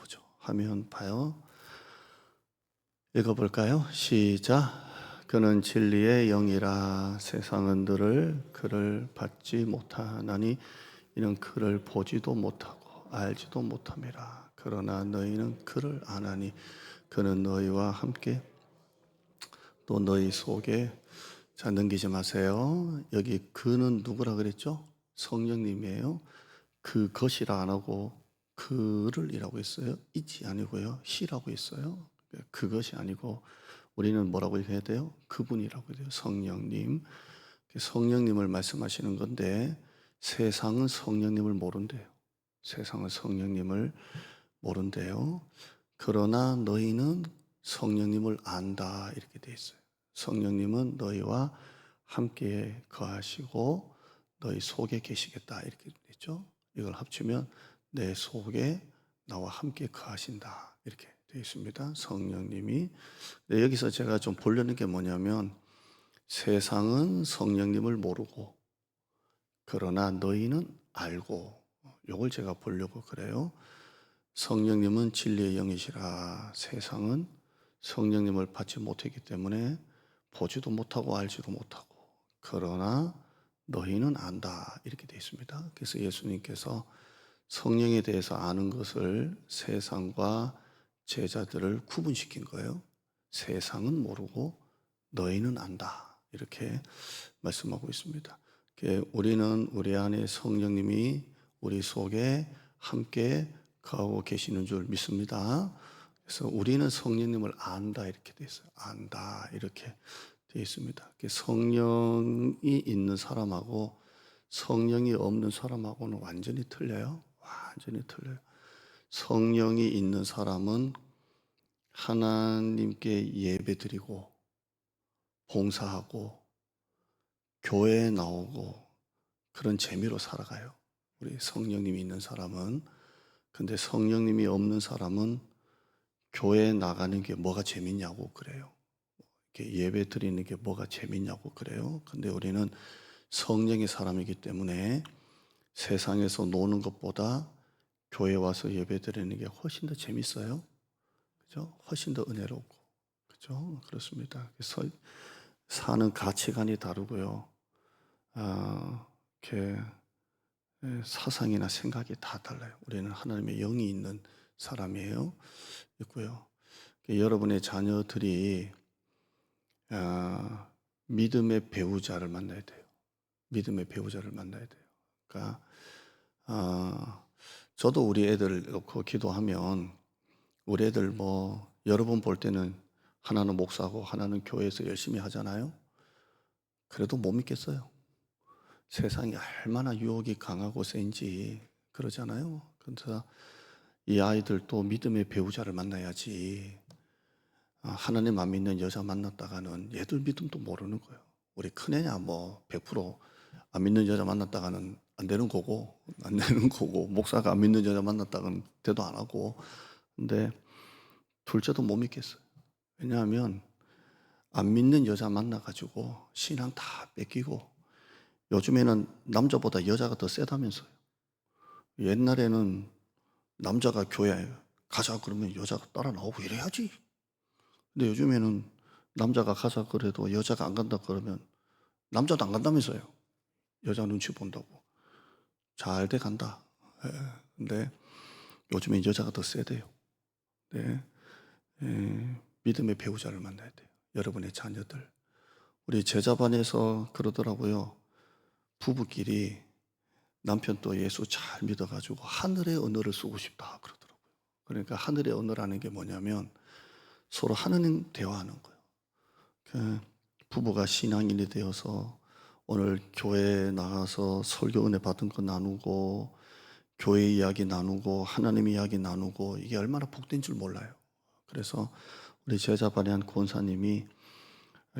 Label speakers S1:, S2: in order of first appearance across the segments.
S1: 보죠. 화면 봐요. 읽어볼까요? 시작. 그는 진리의 영이라 세상은 그를 받지 못하나니 이는 그를 보지도 못하고 알지도 못함이라. 그러나 너희는 그를 아나니 그는 너희와 함께 또 너희 속에. 자, 넘기지 마세요. 여기 그는 누구라 그랬죠? 성령님이에요. 그것이라 안 하고 그를이라고 했어요. 있지 아니고요. 시라고 했어요. 그것이 아니고 우리는 뭐라고 해야 돼요? 그분이라고 해야 돼요. 성령님. 성령님을 말씀하시는 건데 세상은 성령님을 모른대요. 세상은 성령님을 모른대요. 그러나 너희는 성령님을 안다 이렇게 돼 있어요. 성령님은 너희와 함께 거하시고 너희 속에 계시겠다 이렇게 됐죠. 이걸 합치면 내 속에 나와 함께 거하신다 이렇게 되어 있습니다. 성령님이. 여기서 제가 좀 보려는 게 뭐냐면 세상은 성령님을 모르고 그러나 너희는 알고, 이걸 제가 보려고 그래요. 성령님은 진리의 영이시라 세상은 성령님을 받지 못했기 때문에 보지도 못하고 알지도 못하고 그러나 너희는 안다 이렇게 되어 있습니다. 그래서 예수님께서 성령에 대해서 아는 것을 세상과 제자들을 구분시킨 거예요. 세상은 모르고 너희는 안다 이렇게 말씀하고 있습니다. 우리는 우리 안에 성령님이 우리 속에 함께 거하고 계시는 줄 믿습니다. 그래서 우리는 성령님을 안다 이렇게 되어 있어요. 안다 이렇게 되어 있습니다. 성령이 있는 사람하고 성령이 없는 사람하고는 완전히 틀려요. 완전히 틀려요. 성령이 있는 사람은 하나님께 예배드리고 봉사하고 교회에 나오고 그런 재미로 살아가요. 우리 성령님이 있는 사람은. 근데 성령님이 없는 사람은 교회에 나가는 게 뭐가 재밌냐고 그래요. 이렇게 예배 드리는 게 뭐가 재밌냐고 그래요. 근데 우리는 성령의 사람이기 때문에 세상에서 노는 것보다 교회 와서 예배 드리는 게 훨씬 더 재밌어요. 그죠? 훨씬 더 은혜롭고. 그죠? 그렇습니다. 그래서 사는 가치관이 다르고요. 이렇게 사상이나 생각이 다 달라요. 우리는 하나님의 영이 있는 사람이에요. 있고요. 여러분의 자녀들이 믿음의 배우자를 만나야 돼요. 믿음의 배우자를 만나야 돼요. 그러니까 저도 우리 애들 놓고 기도하면 우리 애들 뭐 여러 번 볼 때는 하나는 목사고 하나는 교회에서 열심히 하잖아요. 그래도 못 믿겠어요. 세상이 얼마나 유혹이 강하고 센지 그러잖아요. 그래서 이 아이들도 믿음의 배우자를 만나야지. 하나님 안 믿는 여자 만났다가는 얘들 믿음도 모르는 거예요. 우리 큰애냐 뭐 100% 안 믿는 여자 만났다가는 안 되는 거고 목사가 안 믿는 여자 만났다가는 대도 안 하고. 근데 둘째도 못 믿겠어요. 왜냐하면 안 믿는 여자 만나가지고 신앙 다 뺏기고 요즘에는 남자보다 여자가 더 세다면서요. 옛날에는 남자가 교회에 가자 그러면 여자가 따라 나오고 이래야지. 근데 요즘에는 남자가 가자 그래도 여자가 안 간다 그러면 남자도 안 간다면서요. 여자 눈치 본다고. 잘 돼 간다. 근데 요즘엔 여자가 더 세대요. 네. 믿음의 배우자를 만나야 돼요. 여러분의 자녀들. 우리 제자반에서 그러더라고요. 부부끼리 남편 또 예수 잘 믿어가지고 하늘의 언어를 쓰고 싶다 그러더라고요. 그러니까 하늘의 언어라는 게 뭐냐면 서로 하나님 대화하는 거예요. 부부가 신앙인이 되어서 오늘 교회에 나가서 설교 은혜 받은 거 나누고 교회 이야기 나누고 하나님 이야기 나누고 이게 얼마나 복된 줄 몰라요. 그래서 우리 제자반의 한 권사님이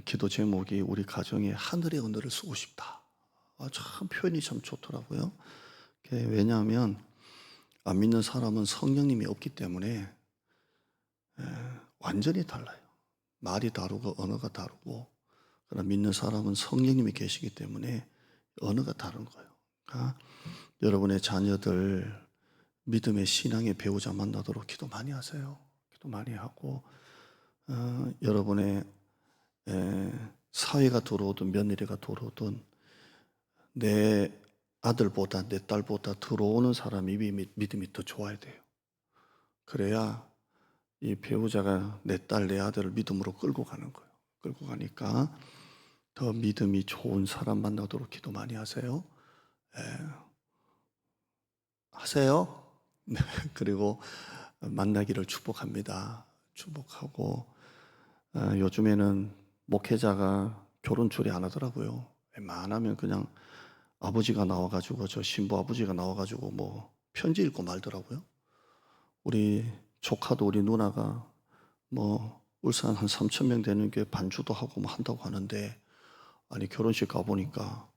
S1: 기도 제목이 우리 가정에 하늘의 언어를 쓰고 싶다. 참 표현이 참 좋더라고요. 왜냐하면 안 믿는 사람은 성령님이 없기 때문에 완전히 달라요. 말이 다르고 언어가 다르고. 그러나 믿는 사람은 성령님이 계시기 때문에 언어가 다른 거예요. 그러니까 여러분의 자녀들 믿음의 신앙의 배우자 만나도록 기도 많이 하세요. 기도 많이 하고 여러분의 사위가 들어오든 며느리가 들어오든 내 아들보다 내 딸보다 들어오는 사람이 믿음이 더 좋아야 돼요. 그래야 이 배우자가 내 딸, 내 아들을 믿음으로 끌고 가는 거예요. 끌고 가니까 더 믿음이 좋은 사람 만나도록 기도 많이 하세요. 하세요. 네, 그리고 만나기를 축복합니다. 축복하고 요즘에는 목회자가 결혼 초대 안 하더라고요. 웬만하면 그냥 아버지가 나와가지고 저 신부 아버지가 나와가지고 뭐 편지 읽고 말더라고요. 우리 조카도 우리 누나가 뭐 울산 한 3천 명 되는 게 반주도 하고 뭐 한다고 하는데 아니 결혼식 가보니까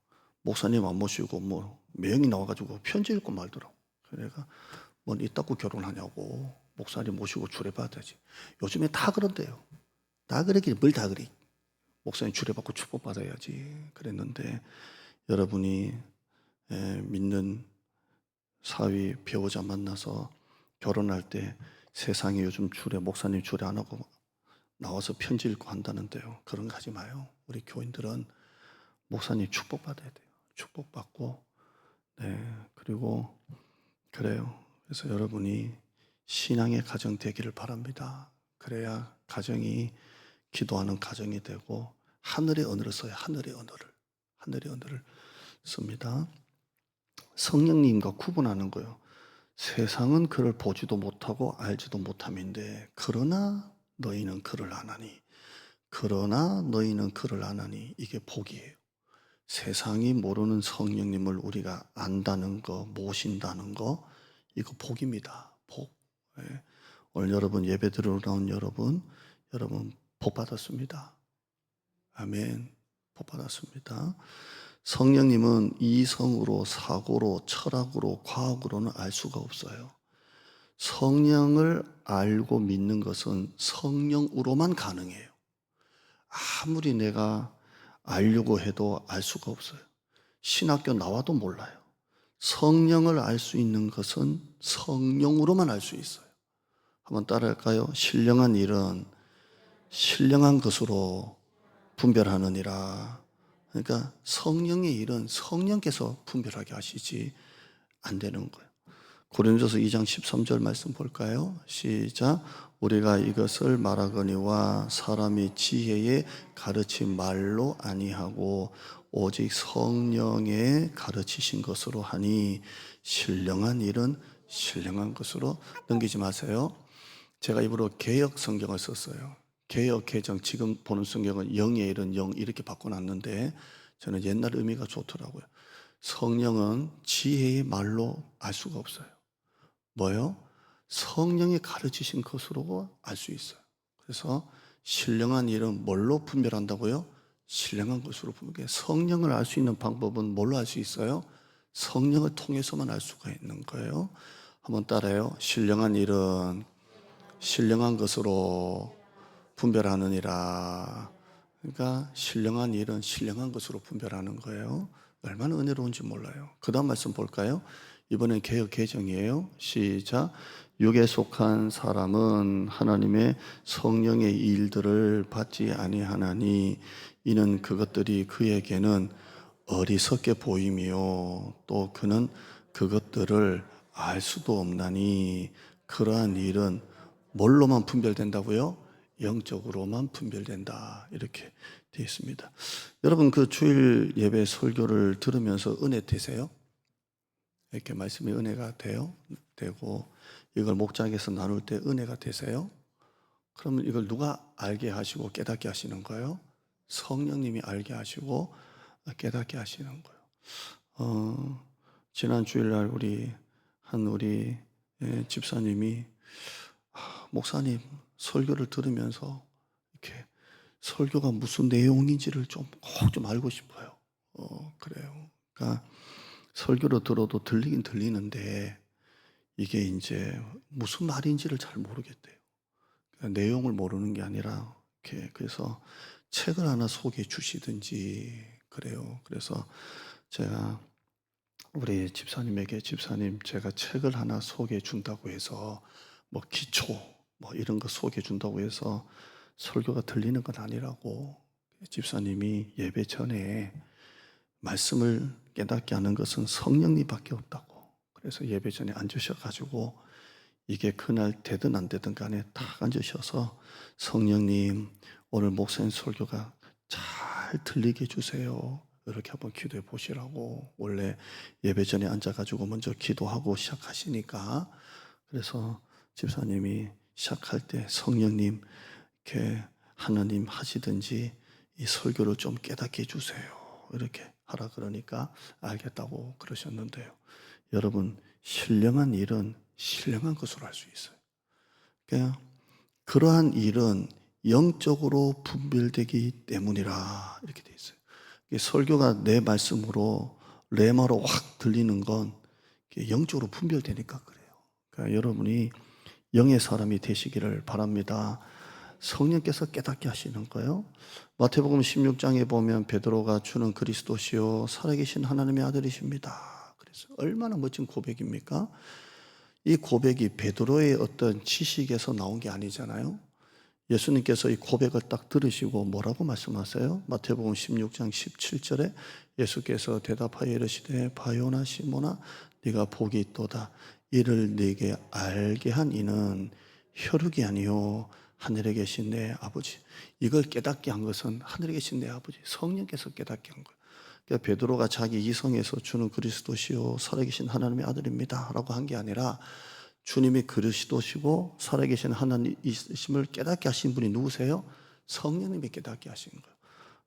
S1: 목사님 안 모시고 뭐 매형이 나와가지고 편지 읽고 말더라고. 그래가 뭐 이따구 결혼하냐고 목사님 모시고 주례받아야지. 요즘에 다 그런데요. 다 그러길 뭘 다 그리. 목사님 주례받고 축복받아야지 그랬는데 여러분이 믿는 사위 배우자 만나서 결혼할 때 세상에 요즘 주례 목사님 주례 안 하고 나와서 편지 읽고 한다는데요. 그런 거 하지 마요. 우리 교인들은 목사님 축복받아야 돼요. 축복받고 그리고 그래요. 그래서 여러분이 신앙의 가정 되기를 바랍니다. 그래야 가정이 기도하는 가정이 되고 하늘의 언어를 써야 하늘의 언어를 씁니다. 성령님과 구분하는 거예요. 세상은 그를 보지도 못하고 알지도 못함인데 그러나 너희는 그를 아나니 그러나 너희는 그를 아나니 이게 복이에요. 세상이 모르는 성령님을 우리가 안다는 거, 모신다는 거 이거 복입니다. 복. 예. 오늘 여러분 예배 드리러 나온 여러분 복 받았습니다. 아멘. 복 받았습니다. 성령님은 이성으로, 사고로, 철학으로, 과학으로는 알 수가 없어요. 성령을 알고 믿는 것은 성령으로만 가능해요. 아무리 내가 알려고 해도 알 수가 없어요. 신학교 나와도 몰라요. 성령을 알 수 있는 것은 성령으로만 알 수 있어요. 한번 따라할까요? 신령한 일은 신령한 것으로 분별하느니라. 그러니까 성령의 일은 성령께서 분별하게 하시지 안 되는 거예요. 고린도서 2장 13절 말씀 볼까요? 시작. 우리가 이것을 말하거니와 사람이 지혜에 가르친 말로 아니하고 오직 성령의 가르치신 것으로 하니 신령한 일은 신령한 것으로 넘기지 마세요. 제가 일부러 개역 성경을 썼어요. 개역 개정 지금 보는 성경은 영의 일은 영 이렇게 바꿔놨는데 저는 옛날 의미가 좋더라고요. 성령은 지혜의 말로 알 수가 없어요. 뭐요? 성령이 가르치신 것으로 알 수 있어요. 그래서 신령한 일은 뭘로 분별한다고요? 신령한 것으로 분별해요. 성령을 알 수 있는 방법은 뭘로 알 수 있어요? 성령을 통해서만 알 수가 있는 거예요. 한번 따라해요. 신령한 일은 신령한 것으로 분별하느니라. 그러니까 신령한 일은 신령한 것으로 분별하는 거예요. 얼마나 은혜로운지 몰라요. 그 다음 말씀 볼까요? 이번엔 개역 개정이에요. 시작. 육에 속한 사람은 하나님의 성령의 일들을 받지 아니하나니 이는 그것들이 그에게는 어리석게 보이며 또 그는 그것들을 알 수도 없나니 그러한 일은 뭘로만 분별된다고요? 영적으로만 분별된다. 이렇게 되어 있습니다. 여러분 그 주일 예배 설교를 들으면서 은혜 되세요? 이렇게 말씀이 은혜가 되고 이걸 목장에서 나눌 때 은혜가 되세요? 그러면 이걸 누가 알게 하시고 깨닫게 하시는 거예요? 성령님이 알게 하시고 깨닫게 하시는 거예요. 지난 주일날 우리 집사님이 목사님 설교를 들으면서 이렇게 설교가 무슨 내용인지를 꼭 좀 알고 싶어요. 그래요. 그러니까 설교를 들어도 들리긴 들리는데 이게 이제 무슨 말인지를 잘 모르겠대요. 그러니까 내용을 모르는 게 아니라 이렇게 그래서 책을 하나 소개해 주시든지 그래요. 그래서 제가 우리 집사님에게 집사님 제가 책을 하나 소개해 준다고 해서 뭐 기초 뭐 이런 거 소개해 준다고 해서 설교가 들리는 건 아니라고 집사님이 예배 전에 말씀을 깨닫게 하는 것은 성령님밖에 없다고. 그래서 예배 전에 앉으셔가지고 이게 그날 되든 안 되든 간에 딱 앉으셔서 성령님 오늘 목사님 설교가 잘 들리게 해주세요. 이렇게 한번 기도해 보시라고. 원래 예배 전에 앉아가지고 먼저 기도하고 시작하시니까. 그래서 집사님이 시작할 때 성령님 이렇게 하나님 하시든지 이 설교를 좀 깨닫게 해주세요. 이렇게 하라 그러니까 알겠다고 그러셨는데요. 여러분 신령한 일은 신령한 것으로 할 수 있어요. 그러니까 그러한 일은 영적으로 분별되기 때문이라 이렇게 돼 있어요. 설교가 내 말씀으로 레마로 확 들리는 건 영적으로 분별되니까 그래요. 그러니까 여러분이 영의 사람이 되시기를 바랍니다. 성령께서 깨닫게 하시는 거예요. 마태복음 16장에 보면 베드로가 주는 그리스도시요 살아계신 하나님의 아들이십니다. 그래서 얼마나 멋진 고백입니까? 이 고백이 베드로의 어떤 지식에서 나온 게 아니잖아요. 예수님께서 이 고백을 딱 들으시고 뭐라고 말씀하세요? 마태복음 16장 17절에 예수께서 대답하여 이르시되 바요나 시모나 네가 복이 있도다. 이를 네게 알게 한 이는 혈육이 아니요 하늘에 계신 내 아버지. 이걸 깨닫게 한 것은 하늘에 계신 내 아버지 성령께서 깨닫게 한 거예요. 그러니까 베드로가 자기 이성에서 주는 그리스도시요 살아계신 하나님의 아들입니다 라고 한 게 아니라 주님이 그리스도시고 살아계신 하나님이심을 깨닫게 하신 분이 누구세요? 성령님이 깨닫게 하시는 거예요.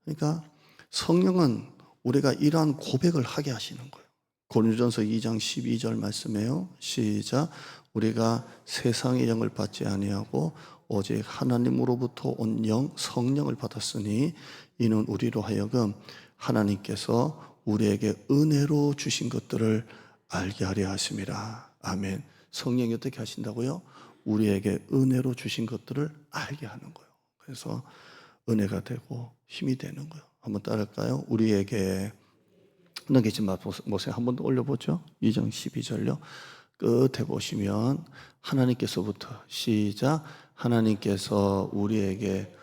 S1: 그러니까 성령은 우리가 이러한 고백을 하게 하시는 거예요. 고린도전서 2장 12절 말씀이에요. 시작. 우리가 세상의 영을 받지 아니하고 오직 하나님으로부터 온 영 성령을 받았으니 이는 우리로 하여금 하나님께서 우리에게 은혜로 주신 것들을 알게 하려 하심이라. 아멘. 성령이 어떻게 하신다고요? 우리에게 은혜로 주신 것들을 알게 하는 거예요. 그래서 은혜가 되고 힘이 되는 거예요. 한번 따라할까요? 우리에게 넘기지 마세요. 한 번 더 올려보죠. 2장 12절요. 끝에 보시면 하나님께서부터 시작. 하나님께서 우리에게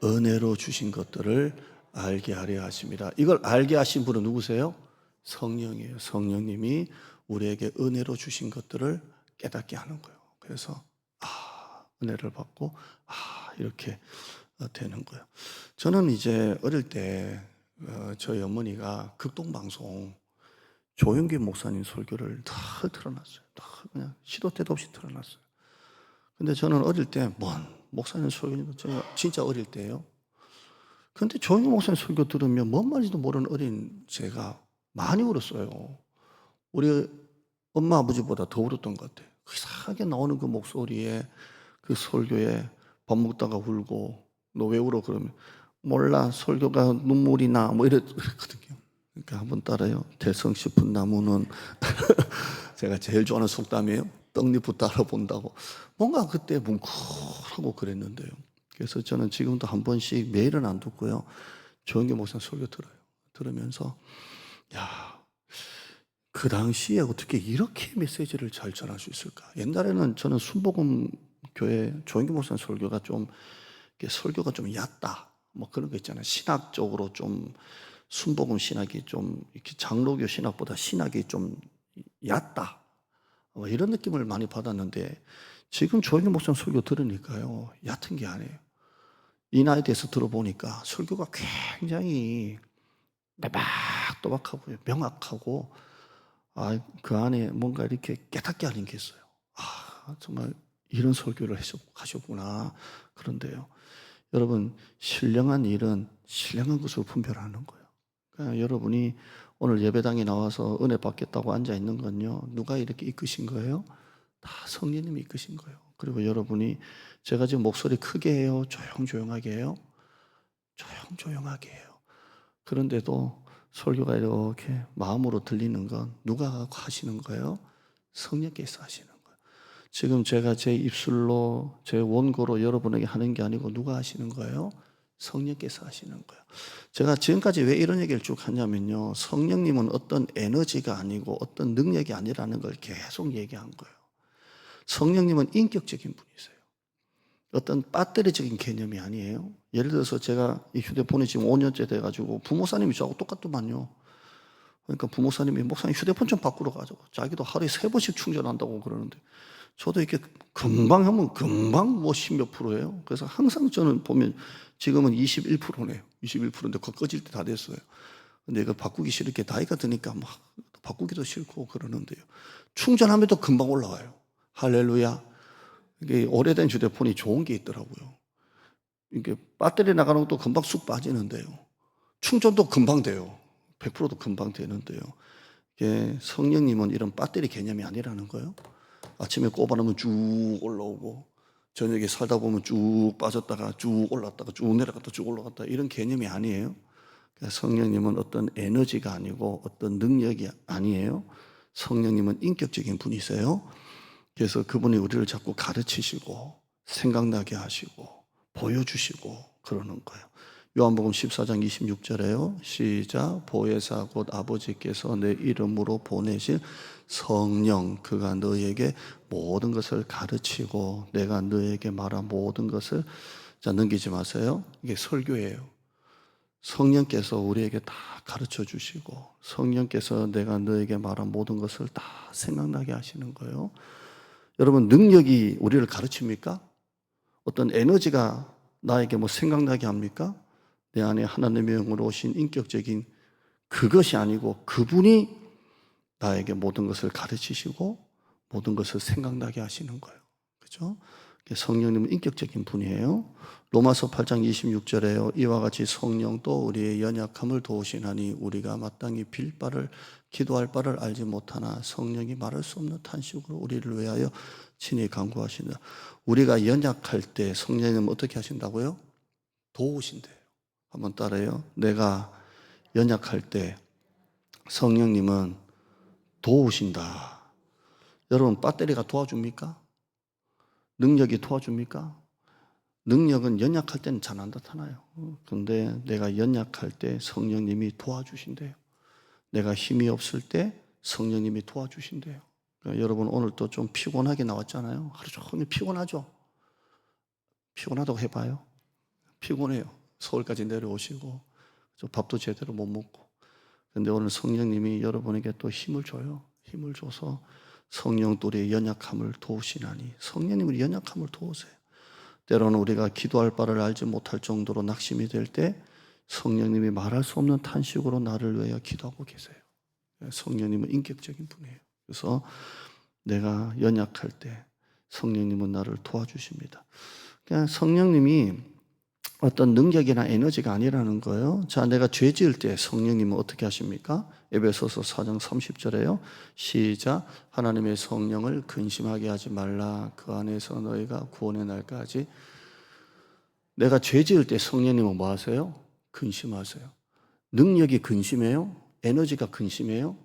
S1: 은혜로 주신 것들을 알게 하려 하십니다. 이걸 알게 하신 분은 누구세요? 성령이에요. 성령님이 우리에게 은혜로 주신 것들을 깨닫게 하는 거예요. 그래서 은혜를 받고 이렇게 되는 거예요. 저는 이제 어릴 때 저희 어머니가 극동방송 조용기 목사님 설교를 다 틀어놨어요. 다 그냥 시도 때도 없이 틀어놨어요. 근데 저는 어릴 때 뭔 목사님 설교니까 진짜 어릴 때예요. 근데 조용기 목사님 설교 들으면 뭔 말인지도 모르는 어린 제가 많이 울었어요. 우리 엄마 아버지보다 더 울었던 것 같아요. 이상하게 나오는 그 목소리에 그 설교에 밥 먹다가 울고 너 왜 울어? 그러면 몰라 설교가 눈물이 나 뭐 이랬거든요. 그러니까 한번 따라요. 대성 싶은 나무는 제가 제일 좋아하는 속담이에요. 떡잎부터 알아본다고. 뭔가 그때 뭉클하고 그랬는데요. 그래서 저는 지금도 한 번씩 매일은 안 듣고요. 조영기 목사 설교 들어요. 들으면서 야, 그 당시에 어떻게 이렇게 메시지를 잘 전할 수 있을까? 옛날에는 저는 순복음 교회 조영기 목사 설교가 좀 설교가 좀 얕다. 뭐 그런 거 있잖아요. 신학적으로 좀 순복음 신학이 좀 이렇게 장로교 신학보다 신학이 좀 얕다. 뭐 이런 느낌을 많이 받았는데 지금 조영기 목사 설교 들으니까요. 얕은 게 아니에요. 이 나이에 대해서 들어보니까 설교가 굉장히 또박또박하고 명확하고 그 안에 뭔가 이렇게 깨닫게 하는 게 있어요. 정말 이런 설교를 하셨구나. 그런데요. 여러분, 신령한 일은 신령한 것으로 분별하는 거예요. 그러니까 여러분이 오늘 예배당에 나와서 은혜 받겠다고 앉아 있는 건요. 누가 이렇게 이끄신 거예요? 다 성령님이 이끄신 거예요. 그리고 여러분이 제가 지금 목소리 크게 해요? 조용조용하게 해요? 조용조용하게 해요. 그런데도 설교가 이렇게 마음으로 들리는 건 누가 하시는 거예요? 성령께서 하시는 거예요. 지금 제가 제 입술로 제 원고로 여러분에게 하는 게 아니고 누가 하시는 거예요? 성령께서 하시는 거예요. 제가 지금까지 왜 이런 얘기를 쭉 하냐면요. 성령님은 어떤 에너지가 아니고 어떤 능력이 아니라는 걸 계속 얘기한 거예요. 성령님은 인격적인 분이세요. 어떤 배터리적인 개념이 아니에요. 예를 들어서 제가 이 휴대폰이 지금 5년째 돼가지고 부모사님이 저하고 똑같더만요. 그러니까 부모사님이 목사님 휴대폰 좀 바꾸러 가자고. 자기도 하루에 3번씩 충전한다고 그러는데 저도 이렇게 금방 하면 금방 뭐 10몇 프로예요. 그래서 항상 저는 보면 지금은 21%네요. 21%인데 그거 꺼질 때 다 됐어요. 근데 이거 바꾸기 싫게 나이가 드니까 막 바꾸기도 싫고 그러는데요. 충전하면 또 금방 올라와요. 할렐루야. 이게 오래된 휴대폰이 좋은 게 있더라고요. 이게 배터리 나가는 것도 금방 쑥 빠지는데요. 충전도 금방 돼요. 100%도 금방 되는데요. 이게 성령님은 이런 배터리 개념이 아니라는 거예요. 아침에 꼽아놓으면 쭉 올라오고 저녁에 살다 보면 쭉 빠졌다가 쭉 올랐다가 쭉 내려갔다 쭉 올라갔다 이런 개념이 아니에요. 그러니까 성령님은 어떤 에너지가 아니고 어떤 능력이 아니에요. 성령님은 인격적인 분이세요. 그래서 그분이 우리를 자꾸 가르치시고 생각나게 하시고 보여주시고 그러는 거예요. 요한복음 14장 26절에요. 시작. 보혜사 곧 아버지께서 내 이름으로 보내실 성령 그가 너에게 모든 것을 가르치고 내가 너에게 말한 모든 것을 자 넘기지 마세요. 이게 설교예요. 성령께서 우리에게 다 가르쳐 주시고 성령께서 내가 너에게 말한 모든 것을 다 생각나게 하시는 거예요. 여러분 능력이 우리를 가르칩니까? 어떤 에너지가 나에게 뭐 생각나게 합니까? 내 안에 하나님의 영으로 오신 인격적인 그것이 아니고 그분이 나에게 모든 것을 가르치시고 모든 것을 생각나게 하시는 거예요. 그죠? 성령님은 인격적인 분이에요. 로마서 8장 26절에요. 이와 같이 성령도 우리의 연약함을 도우시나니 우리가 마땅히 빌 바를 기도할 바를 알지 못하나 성령이 말할 수 없는 탄식으로 우리를 위하여 친히 간구하신다. 우리가 연약할 때 성령님은 어떻게 하신다고요? 도우신대요. 한번 따라해요. 내가 연약할 때 성령님은 도우신다. 여러분 배터리가 도와줍니까? 능력이 도와줍니까? 능력은 연약할 때는 잘 안 나타나요. 그런데 내가 연약할 때 성령님이 도와주신대요. 내가 힘이 없을 때 성령님이 도와주신대요. 그러니까 여러분 오늘 또 좀 피곤하게 나왔잖아요. 하루 종일 피곤하죠? 피곤하다고 해봐요. 피곤해요. 서울까지 내려오시고 밥도 제대로 못 먹고. 그런데 오늘 성령님이 여러분에게 또 힘을 줘요. 힘을 줘서 성령도 우리의 연약함을 도우시나니 성령님은 연약함을 도우세요. 때로는 우리가 기도할 바를 알지 못할 정도로 낙심이 될 때 성령님이 말할 수 없는 탄식으로 나를 위하여 기도하고 계세요. 성령님은 인격적인 분이에요. 그래서 내가 연약할 때 성령님은 나를 도와주십니다. 그러니까 성령님이 어떤 능력이나 에너지가 아니라는 거예요. 자, 내가 죄 지을 때 성령님은 어떻게 하십니까? 에베소서 4장 30절에요. 시작. 하나님의 성령을 근심하게 하지 말라. 그 안에서 너희가 구원의 날까지. 내가 죄 지을 때 성령님은 뭐 하세요? 근심하세요. 능력이 근심해요? 에너지가 근심해요?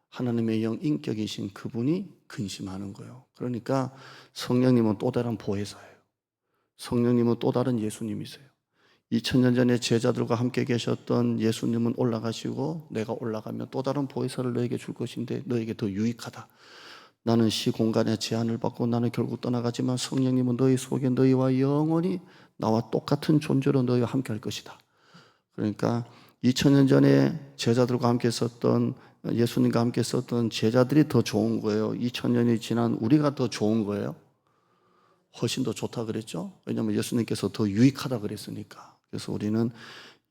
S1: 하나님의 영 인격이신 그분이 근심하는 거예요. 그러니까 성령님은 또 다른 보혜사예요. 성령님은 또 다른 예수님이세요. 2000년 전에 제자들과 함께 계셨던 예수님은 올라가시고 내가 올라가면 또 다른 보혜사를 너에게 줄 것인데 너에게 더 유익하다. 나는 시공간의 제한을 받고 나는 결국 떠나가지만 성령님은 너희 속에 너희와 영원히 나와 똑같은 존재로 너희와 함께 할 것이다. 그러니까 2000년 전에 제자들과 함께 있었던 예수님과 함께 있었던 제자들이 더 좋은 거예요. 2000년이 지난 우리가 더 좋은 거예요. 훨씬 더 좋다 그랬죠. 왜냐하면 예수님께서 더 유익하다 그랬으니까. 그래서 우리는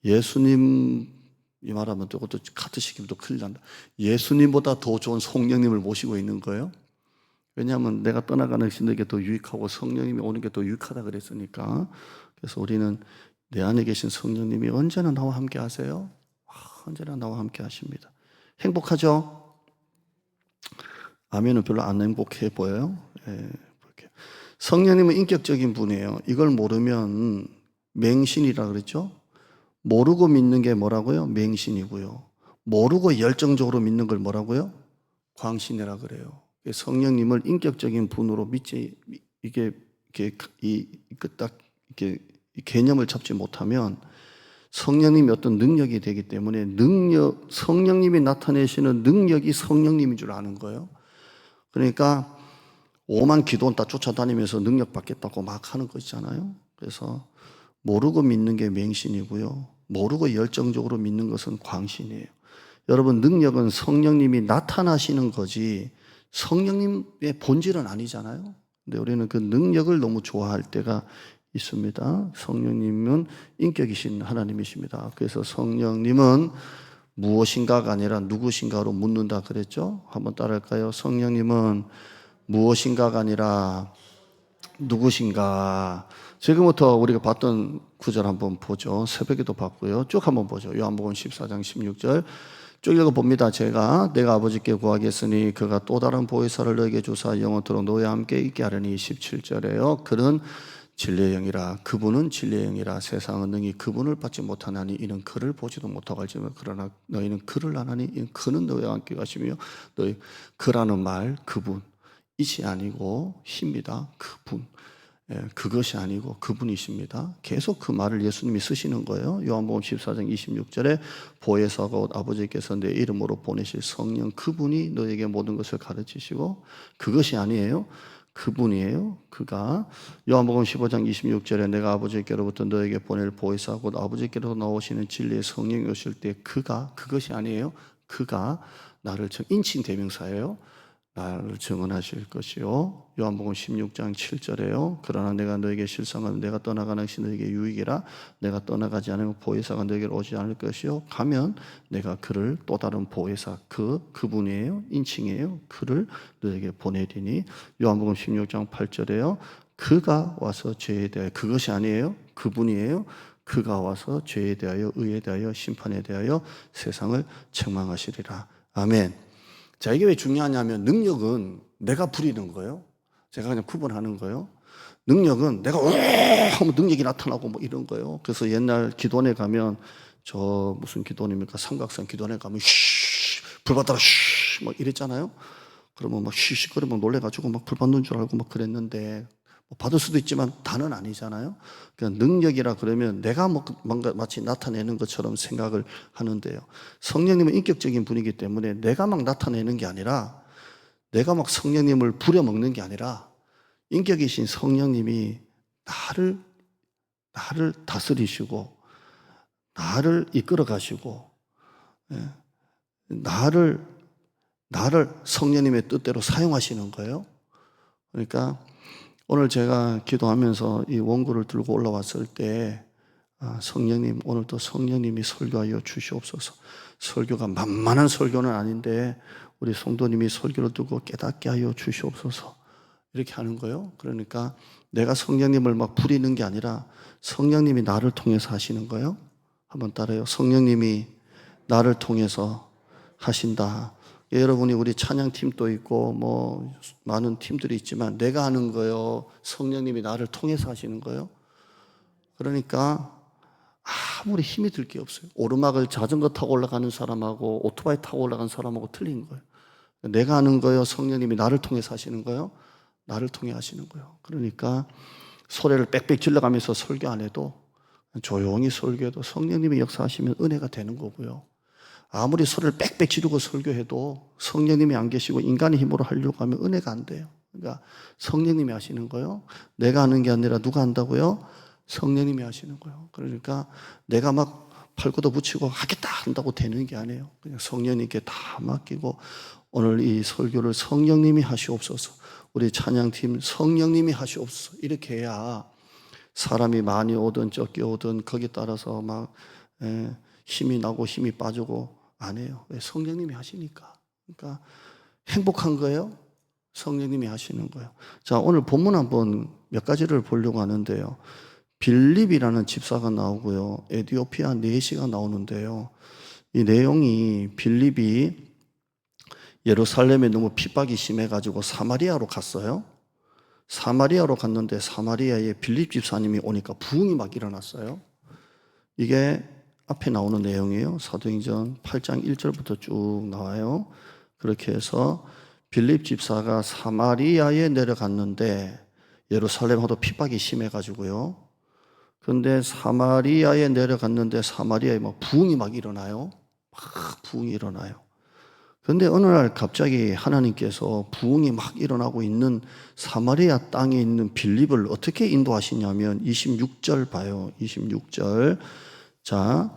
S1: 예수님이 말하면 또 그것도 카트 시키면 또 큰일 난다. 예수님보다 더 좋은 성령님을 모시고 있는 거예요. 왜냐하면 내가 떠나가는 신에게 더 유익하고 성령님이 오는 게 더 유익하다 그랬으니까. 그래서 우리는 내 안에 계신 성령님이 언제나 나와 함께 하세요. 언제나 나와 함께 하십니다. 행복하죠? 아멘은 별로 안 행복해 보여요. 예, 성령님은 인격적인 분이에요. 이걸 모르면 맹신이라 그랬죠? 모르고 믿는 게 뭐라고요? 맹신이고요. 모르고 열정적으로 믿는 걸 뭐라고요? 광신이라 그래요. 성령님을 인격적인 분으로 믿지, 이게 딱, 이렇게 개념을 잡지 못하면 성령님이 어떤 능력이 되기 때문에 성령님이 나타내시는 능력이 성령님인 줄 아는 거예요. 그러니까 오만 기도원 다 쫓아다니면서 능력 받겠다고 막 하는 거 있잖아요. 그래서 모르고 믿는 게 맹신이고요. 모르고 열정적으로 믿는 것은 광신이에요. 여러분, 능력은 성령님이 나타나시는 거지 성령님의 본질은 아니잖아요. 근데 우리는 그 능력을 너무 좋아할 때가 있습니다. 성령님은 인격이신 하나님이십니다. 그래서 성령님은 무엇인가가 아니라 누구신가로 묻는다 그랬죠? 한번 따라할까요? 성령님은 무엇인가가 아니라 누구신가. 지금부터 우리가 봤던 구절 한번 보죠. 새벽에도 봤고요. 쭉 한번 보죠. 요한복음 14장 16절 쭉 읽어봅니다. 내가 아버지께 구하겠으니 그가 또 다른 보혜사를 너에게 주사 영원토록 너희와 함께 있게 하려니. 17절에요. 그는 진리의 영이라. 그분은 진리의 영이라. 세상은 능히 그분을 받지 못하나니 이는 그를 보지도 못하고 알지만 그러나 너희는 그를 아나니 이는 그는 너희와 함께 가시며. 너희 그라는 말, 그분 이시 아니고 힘이다. 그분, 그것이 아니고 그분이십니다. 계속 그 말을 예수님이 쓰시는 거예요. 요한복음 14장 26절에 보혜사가 곧 아버지께서 내 이름으로 보내실 성령 그분이 너에게 모든 것을 가르치시고. 그것이 아니에요. 그분이에요. 그가. 요한복음 15장 26절에 내가 아버지께로부터 너에게 보낼 보혜사 곧 아버지께로 나오시는 진리의 성령이 오실 때 그것이 아니에요. 그가 나를 인칭 대명사예요. 나를 증언하실 것이요. 요한복음 16장 7절에요. 그러나 내가 너에게 실상하면 내가 떠나가는 것이 너에게 유익이라. 내가 떠나가지 않으면 보혜사가 너에게로 오지 않을 것이요. 가면 내가 그를 또 다른 보혜사 그분이에요. 인칭이에요. 그를 너에게 보내리니. 요한복음 16장 8절에요. 그가 와서 죄에 대하여. 그것이 아니에요. 그분이에요. 그가 와서 죄에 대하여 의에 대하여 심판에 대하여 세상을 책망하시리라. 아멘. 자, 이게 왜 중요하냐면 능력은 내가 부리는 거예요. 제가 그냥 구분하는 거예요. 능력은 내가 하면 능력이 나타나고 뭐 이런 거예요. 그래서 옛날 기도원에 가면 저 무슨 기도원입니까? 삼각산 기도원에 가면 불 받아라 막 이랬잖아요. 그러면 막 시시거리면 놀래가지고 막 불 받는 줄 알고 막 그랬는데 뭐 받을 수도 있지만 다는 아니잖아요. 그냥 능력이라 그러면 내가 뭔가 마치 나타내는 것처럼 생각을 하는데요. 성령님은 인격적인 분이기 때문에 내가 막 나타내는 게 아니라, 내가 막 성령님을 부려먹는 게 아니라 인격이신 성령님이 나를 다스리시고 나를 이끌어 가시고 나를 성령님의 뜻대로 사용하시는 거예요. 그러니까 오늘 제가 기도하면서 이 원고를 들고 올라왔을 때 성령님, 오늘도 성령님이 설교하여 주시옵소서. 설교가 만만한 설교는 아닌데 우리 성도님이 설교를 듣고 깨닫게 하여 주시옵소서. 이렇게 하는 거예요. 그러니까 내가 성령님을 막 부리는 게 아니라 성령님이 나를 통해서 하시는 거예요. 한번 따라해요. 성령님이 나를 통해서 하신다. 여러분이 우리 찬양팀도 있고 뭐 많은 팀들이 있지만 내가 하는 거요, 성령님이 나를 통해서 하시는 거예요. 그러니까 아무리 힘이 들 게 없어요. 오르막을 자전거 타고 올라가는 사람하고 오토바이 타고 올라가는 사람하고 틀린 거예요. 내가 하는 거요, 성령님이 나를 통해서 하시는 거예요. 나를 통해 하시는 거예요. 그러니까 소리를 빽빽 질러가면서 설교 안 해도, 조용히 설교해도 성령님이 역사하시면 은혜가 되는 거고요. 아무리 소리를 빽빽 지르고 설교해도 성령님이 안 계시고 인간의 힘으로 하려고 하면 은혜가 안 돼요. 그러니까 성령님이 하시는 거예요. 내가 하는 게 아니라 누가 한다고요? 성령님이 하시는 거예요. 그러니까 내가 막 팔고도 붙이고 하겠다 한다고 되는 게 아니에요. 그냥 성령님께 다 맡기고 오늘 이 설교를 성령님이 하시옵소서. 우리 찬양팀 성령님이 하시옵소서. 이렇게 해야 사람이 많이 오든 적게 오든 거기에 따라서 막 힘이 나고 힘이 빠지고 안 해요. 왜? 성령님이 하시니까. 그러니까 행복한 거예요. 성령님이 하시는 거예요. 자, 오늘 본문 한번 몇 가지를 보려고 하는데요. 빌립이라는 집사가 나오고요. 에티오피아 내시가 나오는데요. 이 내용이 빌립이 예루살렘에 너무 핍박이 심해가지고 사마리아로 갔어요. 사마리아로 갔는데 사마리아에 빌립 집사님이 오니까 부흥이 막 일어났어요. 이게 앞에 나오는 내용이에요. 사도행전 8장 1절부터 쭉 나와요. 그렇게 해서 빌립 집사가 사마리아에 내려갔는데 예루살렘하고 핍박이 심해가지고요. 그런데 사마리아에 내려갔는데 사마리아에 막 부흥이 막 일어나요. 막 부흥이 일어나요. 그런데 어느 날 갑자기 하나님께서 부흥이 막 일어나고 있는 사마리아 땅에 있는 빌립을 어떻게 인도하시냐면 26절 봐요. 26절. 자,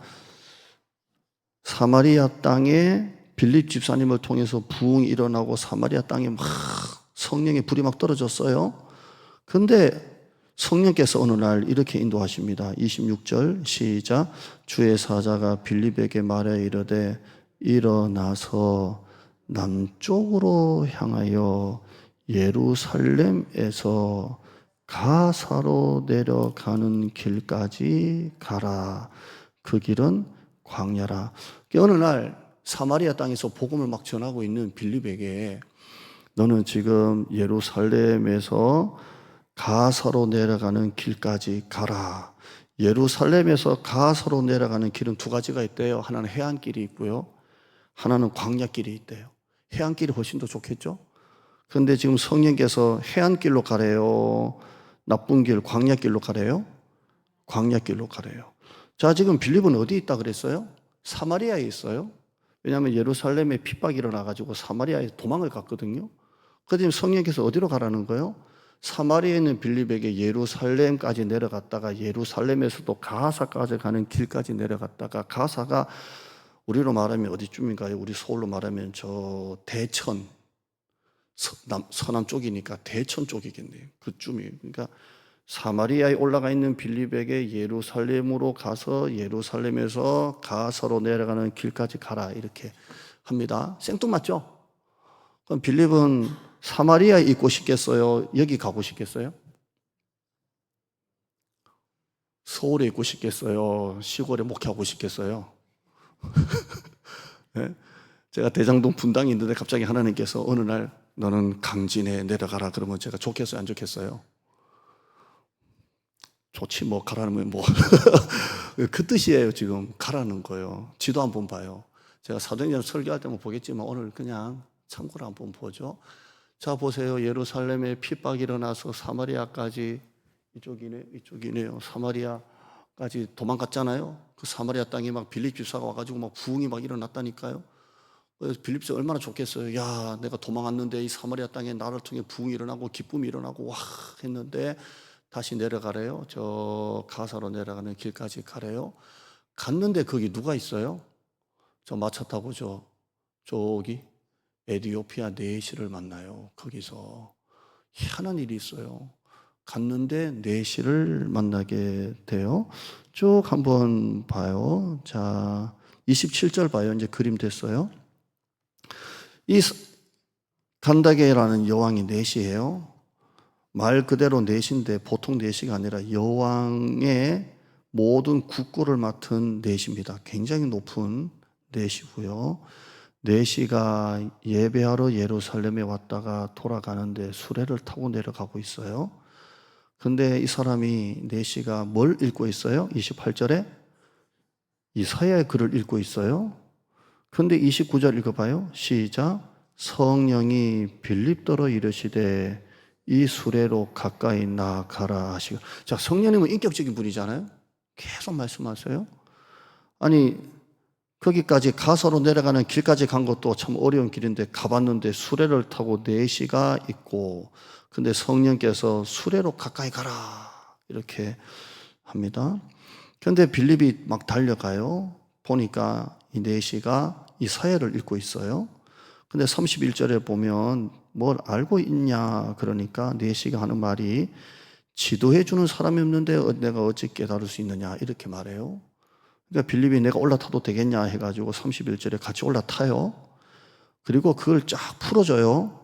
S1: 사마리아 땅에 빌립 집사님을 통해서 부흥이 일어나고 사마리아 땅에 막 성령의 불이 막 떨어졌어요. 근데 성령께서 어느 날 이렇게 인도하십니다. 26절 시작. 주의 사자가 빌립에게 말해 이르되 일어나서 남쪽으로 향하여 예루살렘에서 가사로 내려가는 길까지 가라. 그 길은 광야라. 어느 날 사마리아 땅에서 복음을 막 전하고 있는 빌립에게 너는 지금 예루살렘에서 가사로 내려가는 길까지 가라. 예루살렘에서 가사로 내려가는 길은 두 가지가 있대요. 하나는 해안길이 있고요. 하나는 광야길이 있대요. 해안길이 훨씬 더 좋겠죠? 그런데 지금 성령께서 해안길로 가래요? 나쁜 길, 광야길로 가래요? 광야길로 가래요. 자, 지금 빌립은 어디 있다 그랬어요? 사마리아에 있어요. 왜냐하면 예루살렘에 핍박이 일어나가지고 사마리아에 도망을 갔거든요. 그래서 지금 성령께서 어디로 가라는 거예요? 사마리아에 있는 빌립에게 예루살렘까지 내려갔다가 예루살렘에서도 가사까지 가는 길까지 내려갔다가 가사가 우리로 말하면 어디쯤인가요? 우리 서울로 말하면 저 대천, 서남 쪽이니까 대천 쪽이겠네요. 그쯤이에요. 그러니까 사마리아에 올라가 있는 빌립에게 예루살렘으로 가서 예루살렘에서 가서로 내려가는 길까지 가라 이렇게 합니다. 생뚱맞죠? 그럼 빌립은 사마리아에 있고 싶겠어요? 여기 가고 싶겠어요? 서울에 있고 싶겠어요? 시골에 목회하고 싶겠어요? 네? 제가 대장동 분당이 있는데 갑자기 하나님께서 어느 날 너는 강진에 내려가라 그러면 제가 좋겠어요? 안 좋겠어요? 좋지 뭐 가라는 뭐 그 뜻이에요. 지금 가라는 거예요. 지도 한번 봐요. 제가 사도행전 설교할 때만 보겠지만 오늘 그냥 참고로 한번 보죠. 자 보세요. 예루살렘에 핍박이 일어나서 사마리아까지 이쪽이네요. 사마리아까지 도망갔잖아요. 그 사마리아 땅에 막 빌립 집사가 와가지고 막 부흥이 막 일어났다니까요. 그래서 빌립 집사 얼마나 좋겠어요. 야 내가 도망갔는데 이 사마리아 땅에 나를 통해 부흥이 일어나고 기쁨이 일어나고 와 했는데 다시 내려가래요. 저 가사로 내려가는 길까지 가래요. 갔는데 거기 누가 있어요? 저 마차 타고 저기 에티오피아 네시를 만나요. 거기서 희한한 일이 있어요. 갔는데 네시를 만나게 돼요. 쭉 한번 봐요. 자, 27절 봐요. 이제 그림 됐어요. 이 간다게라는 여왕이 네시예요. 말 그대로 내시인데 보통 내시가 아니라 여왕의 모든 국고를 맡은 내시입니다. 굉장히 높은 내시고요. 내시가 예배하러 예루살렘에 왔다가 돌아가는데 수레를 타고 내려가고 있어요. 근데 이 사람이 내시가 뭘 읽고 있어요? 28절에 이사야의 글을 읽고 있어요. 근데 29절 읽어봐요. 시작. 성령이 빌립더러 이르시되 이 수레로 가까이 나가라 하시고. 자, 성령님은 인격적인 분이잖아요. 계속 말씀하세요. 아니 거기까지 가서로 내려가는 길까지 간 것도 참 어려운 길인데 가봤는데 수레를 타고 4시가 있고 근데 성령께서 수레로 가까이 가라 이렇게 합니다. 그런데 빌립이 막 달려가요. 보니까 이 4시가 이사야를 읽고 있어요. 근데 31절에 보면 뭘 알고 있냐 그러니까 4시가 하는 말이 지도해 주는 사람이 없는데 내가 어찌 깨달을 수 있느냐 이렇게 말해요. 그러니까 빌립이 내가 올라타도 되겠냐 해가지고 31절에 같이 올라타요. 그리고 그걸 쫙 풀어줘요.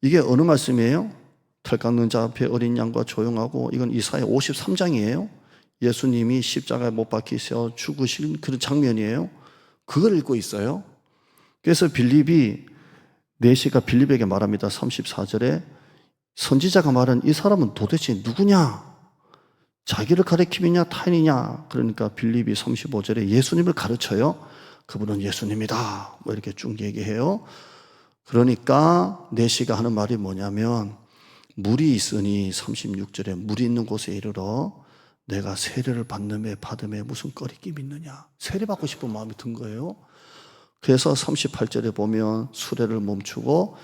S1: 이게 어느 말씀이에요? 털 깎는 자 앞에 어린 양과 조용하고 이건 이사야 53장이에요. 예수님이 십자가에 못 박히셔 죽으신 그런 장면이에요. 그걸 읽고 있어요. 그래서 빌립이 4시가 빌립에게 말합니다. 34절에 선지자가 말한 이 사람은 도대체 누구냐? 자기를 가리킴이냐 타인이냐? 그러니까 빌립이 35절에 예수님을 가르쳐요. 그분은 예수님이다. 뭐 이렇게 쭉 얘기해요. 그러니까 4시가 하는 말이 뭐냐면 물이 있으니 36절에 물이 있는 곳에 이르러 내가 세례를 받음에 무슨 꺼리낌이 있느냐. 세례 받고 싶은 마음이 든 거예요. 그래서 38절에 보면 수레를 멈추고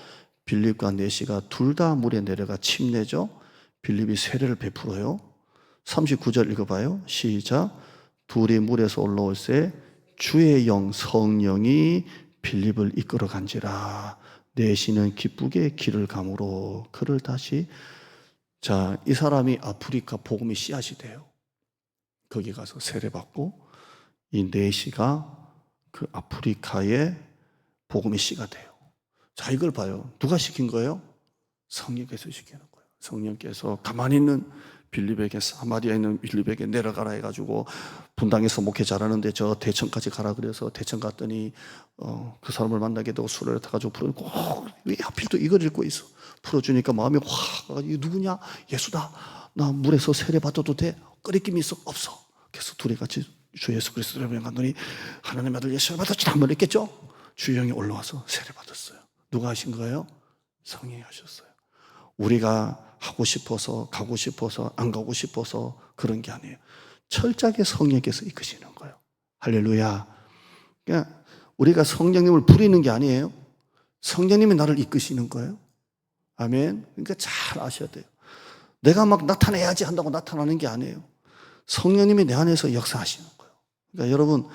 S1: 빌립과 네시가 둘 다 물에 내려가 침례죠. 빌립이 세례를 베풀어요. 39절 읽어봐요. 시작. 둘이 물에서 올라올새 주의 영 성령이 빌립을 이끌어 간지라. 네시는 기쁘게 길을 가므로 그를 다시. 자, 이 사람이 아프리카 복음의 씨앗이 돼요. 거기 가서 세례받고 이 네시가 그 아프리카의 복음의 씨가 돼요. 자, 이걸 봐요. 누가 시킨 거예요? 성령께서 시키는 거예요. 성령께서 가만히 있는 빌립에게, 사마리아에 있는 빌립에게 내려가라 해가지고 분당에서 목회 잘하는데 저 대천까지 가라 그래서 대천 갔더니 그 사람을 만나게 되고 술을 타가지고 풀어주고 왜 하필 또 이걸 읽고 있어. 풀어주니까 마음이 확, 이거 누구냐? 예수다. 나 물에서 세례 받아도 돼? 꺼리낌이 있어? 없어. 그래서 둘이 같이 주 예수 그리스도를 명하더니 하나님의 아들 예수를 받았지 한번 했겠죠? 주영이 올라와서 세례 받았어요. 누가 하신 거예요? 성령이 하셨어요. 우리가 하고 싶어서 가고 싶어서 안 가고 싶어서 그런 게 아니에요. 철저하게 성령께서 이끄시는 거예요. 할렐루야. 그러니까 우리가 성령님을 부리는 게 아니에요. 성령님이 나를 이끄시는 거예요. 아멘. 그러니까 잘 아셔야 돼요. 내가 막 나타내야지 한다고 나타나는 게 아니에요. 성령님이 내 안에서 역사하시는 거예요. 그러니까 여러분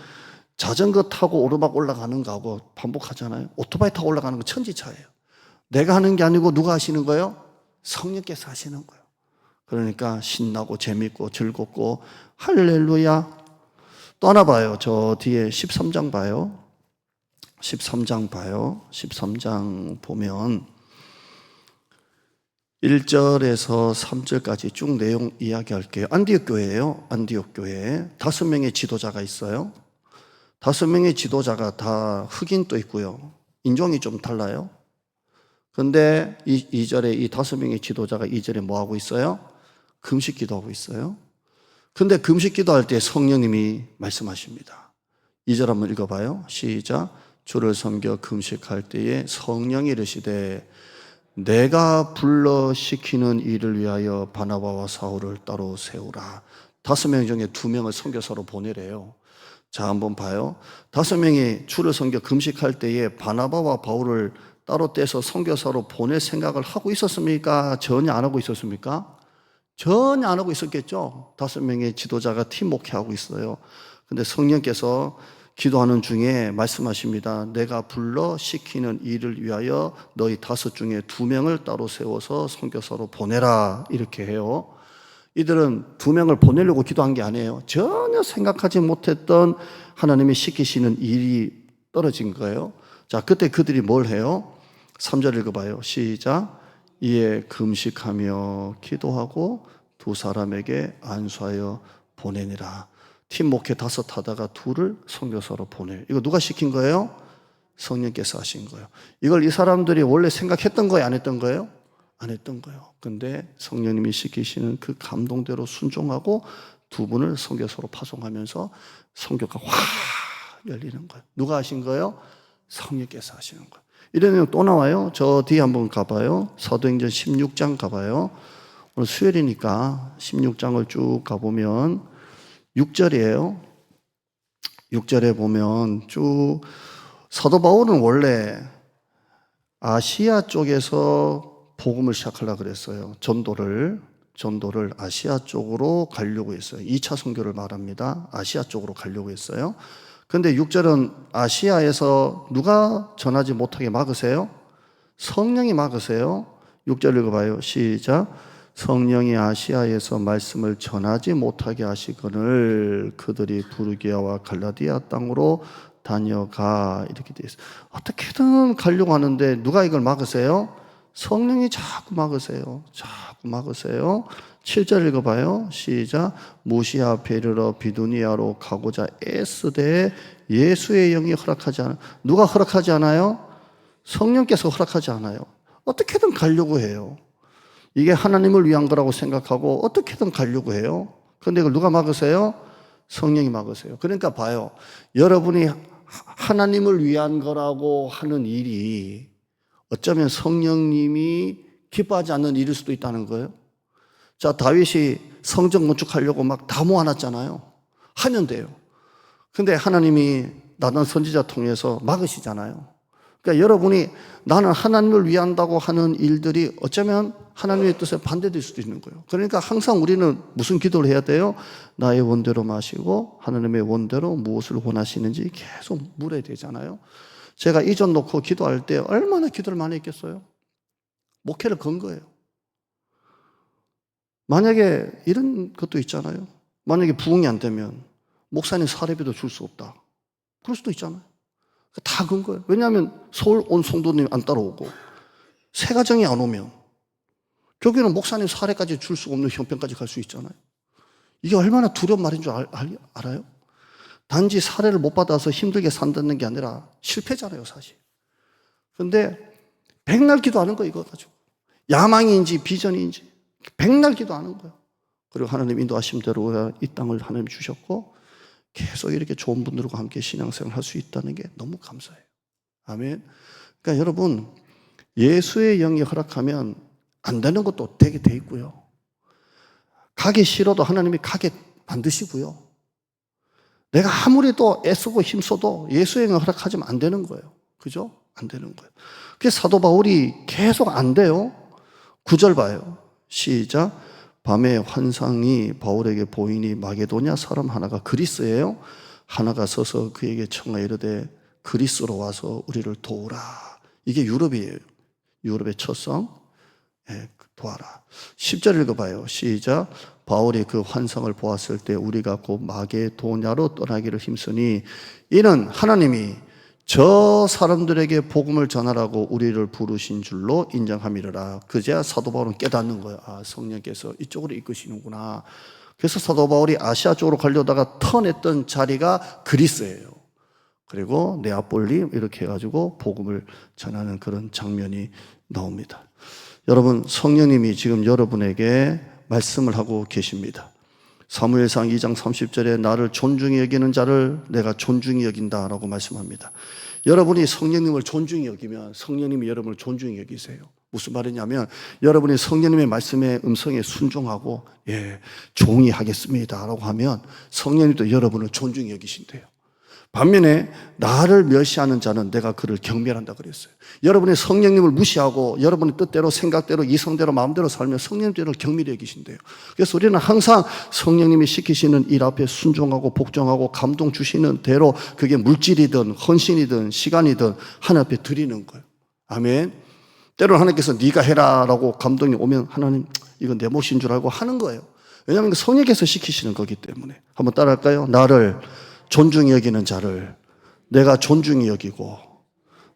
S1: 자전거 타고 오르막 올라가는 거하고 반복하잖아요. 오토바이 타고 올라가는 거 천지차예요. 내가 하는 게 아니고 누가 하시는 거예요? 성령께서 하시는 거예요. 그러니까 신나고 재밌고 즐겁고 할렐루야. 또 하나 봐요. 저 뒤에 13장 봐요. 13장 봐요. 13장 보면 1절에서 3절까지 쭉 내용 이야기할게요. 안디옥 교회예요. 안디옥 교회 5명의 지도자가 있어요. 5명의 지도자가 다 흑인도 있고요. 인종이 좀 달라요. 그런데 2절에 이 5명의 지도자가 2절에 뭐 하고 있어요? 금식 기도하고 있어요. 근데 금식 기도할 때 성령님이 말씀하십니다. 2절 한번 읽어봐요. 시작. 주를 섬겨 금식할 때에 성령이 이르시되 내가 불러 시키는 일을 위하여 바나바와 사울을 따로 세우라. 5명 중에 2명을 선교사로 보내래요. 자, 한번 봐요. 5명이 주를 섬겨 금식할 때에 바나바와 바울을 따로 떼서 선교사로 보낼 생각을 하고 있었습니까? 전혀 안 하고 있었습니까? 전혀 안 하고 있었겠죠. 5명의 지도자가 팀 목회하고 있어요. 근데 성령께서 기도하는 중에 말씀하십니다. 내가 불러 시키는 일을 위하여 너희 5 중에 2명을 따로 세워서 선교사로 보내라. 이렇게 해요. 이들은 2명을 보내려고 기도한 게 아니에요. 전혀 생각하지 못했던 하나님이 시키시는 일이 떨어진 거예요. 자, 그때 그들이 뭘 해요? 3절 읽어봐요. 시작. 이에 금식하며 기도하고 2 사람에게 안수하여 보내니라. 팀 목회 5 하다가 2를 선교사로 보내요. 이거 누가 시킨 거예요? 성령께서 하신 거예요. 이걸 이 사람들이 원래 생각했던 거예요? 안 했던 거예요? 안 했던 거예요. 근데 성령님이 시키시는 그 감동대로 순종하고 2분을 선교사로 파송하면서 선교가 확 열리는 거예요. 누가 하신 거예요? 성령께서 하시는 거예요. 이런 내용 또 나와요. 저 뒤에 한번 가봐요. 사도행전 16장 가봐요. 오늘 수요일이니까 16장을 쭉 가보면 6절이에요. 6절에 보면 쭉 사도 바울은 원래 아시아 쪽에서 복음을 시작하려고 그랬어요. 전도를 아시아 쪽으로 가려고 했어요. 2차 선교를 말합니다. 아시아 쪽으로 가려고 했어요. 근데 6절은 아시아에서 누가 전하지 못하게 막으세요? 성령이 막으세요. 6절 읽어봐요. 시작. 성령이 아시아에서 말씀을 전하지 못하게 하시거늘 그들이 부르기아와 갈라디아 땅으로 다녀가. 이렇게 되어 있어요. 어떻게든 가려고 하는데 누가 이걸 막으세요? 성령이 자꾸 막으세요. 자꾸 막으세요. 7절 읽어봐요. 시작. 무시아 앞에 이르러 비두니아로 가고자 애쓰되 예수의 영이 허락하지 않아요. 누가 허락하지 않아요? 성령께서 허락하지 않아요. 어떻게든 가려고 해요. 이게 하나님을 위한 거라고 생각하고 어떻게든 가려고 해요. 그런데 이걸 누가 막으세요? 성령이 막으세요. 그러니까 봐요. 여러분이 하나님을 위한 거라고 하는 일이 어쩌면 성령님이 기뻐하지 않는 일일 수도 있다는 거예요. 자, 다윗이 성전 건축하려고 막 다 모아놨잖아요. 하면 돼요. 근데 하나님이 나단 선지자 통해서 막으시잖아요. 그러니까 여러분이 나는 하나님을 위한다고 하는 일들이 어쩌면 하나님의 뜻에 반대될 수도 있는 거예요. 그러니까 항상 우리는 무슨 기도를 해야 돼요? 나의 원대로 마시고 하나님의 원대로 무엇을 원하시는지 계속 물어야 되잖아요. 제가 이전 놓고 기도할 때 얼마나 기도를 많이 했겠어요? 목회를 건 거예요. 만약에 이런 것도 있잖아요. 만약에 부흥이 안 되면 목사님 사례비도 줄 수 없다. 그럴 수도 있잖아요. 다 건 거예요. 왜냐하면 서울 온 성도님 안 따라오고 새 가정이 안 오면 교회는 목사님 사례까지 줄 수 없는 형편까지 갈 수 있잖아요. 이게 얼마나 두려운 말인 줄 알아요? 단지 사례를 못 받아서 힘들게 산다는 게 아니라 실패잖아요, 사실. 그런데 백날 기도하는 거예요, 이거 가지고. 야망인지 비전인지 백날 기도하는 거예요. 그리고 하나님 인도하심대로 이 땅을 하나님 주셨고 계속 이렇게 좋은 분들과 함께 신앙생활 할 수 있다는 게 너무 감사해요. 아멘. 그러니까 여러분, 예수의 영이 허락하면 안 되는 것도 되게 돼 있고요. 가기 싫어도 하나님이 가게 만드시고요. 내가 아무리 또 애쓰고 힘써도 예수의 영이 허락하지면 안 되는 거예요. 그죠? 안 되는 거예요. 그래서 사도 바울이 계속 안 돼요. 9절 봐요. 시작. 밤에 환상이 바울에게 보이니 마게도냐 사람 하나가 그리스예요. 하나가 서서 그에게 청하여 이르되 그리스로 와서 우리를 도우라. 이게 유럽이에요. 유럽의 첫성. 도와라. 10절 읽어봐요. 시작. 바울이 그 환상을 보았을 때 우리가 곧 마게도냐로 떠나기를 힘쓰니 이는 하나님이 저 사람들에게 복음을 전하라고 우리를 부르신 줄로 인정함이라. 그제야 사도 바울은 깨닫는 거예요. 아, 성령께서 이쪽으로 이끄시는구나. 그래서 사도 바울이 아시아 쪽으로 가려다가 턴했던 자리가 그리스예요. 그리고 네아폴리 이렇게 해가지고 복음을 전하는 그런 장면이 나옵니다. 여러분, 성령님이 지금 여러분에게 말씀을 하고 계십니다. 사무엘상 2장 30절에 나를 존중히 여기는 자를 내가 존중히 여긴다라고 말씀합니다. 여러분이 성령님을 존중히 여기면 성령님이 여러분을 존중히 여기세요. 무슨 말이냐면 여러분이 성령님의 말씀에 음성에 순종하고 종이 하겠습니다라고 하면 성령님도 여러분을 존중히 여기신대요. 반면에 나를 멸시하는 자는 내가 그를 경멸한다 그랬어요. 여러분이 성령님을 무시하고 여러분의 뜻대로 생각대로 이성대로 마음대로 살면 성령님을 경멸히 여기신대요. 그래서 우리는 항상 성령님이 시키시는 일 앞에 순종하고 복종하고 감동 주시는 대로 그게 물질이든 헌신이든 시간이든 하나님 앞에 드리는 거예요. 아멘. 때로는 하나님께서 네가 해라라고 감동이 오면 하나님 이건 내 몫인 줄 알고 하는 거예요. 왜냐하면 성령께서 시키시는 거기 때문에. 한번 따라할까요? 나를 존중히 여기는 자를 내가 존중히 여기고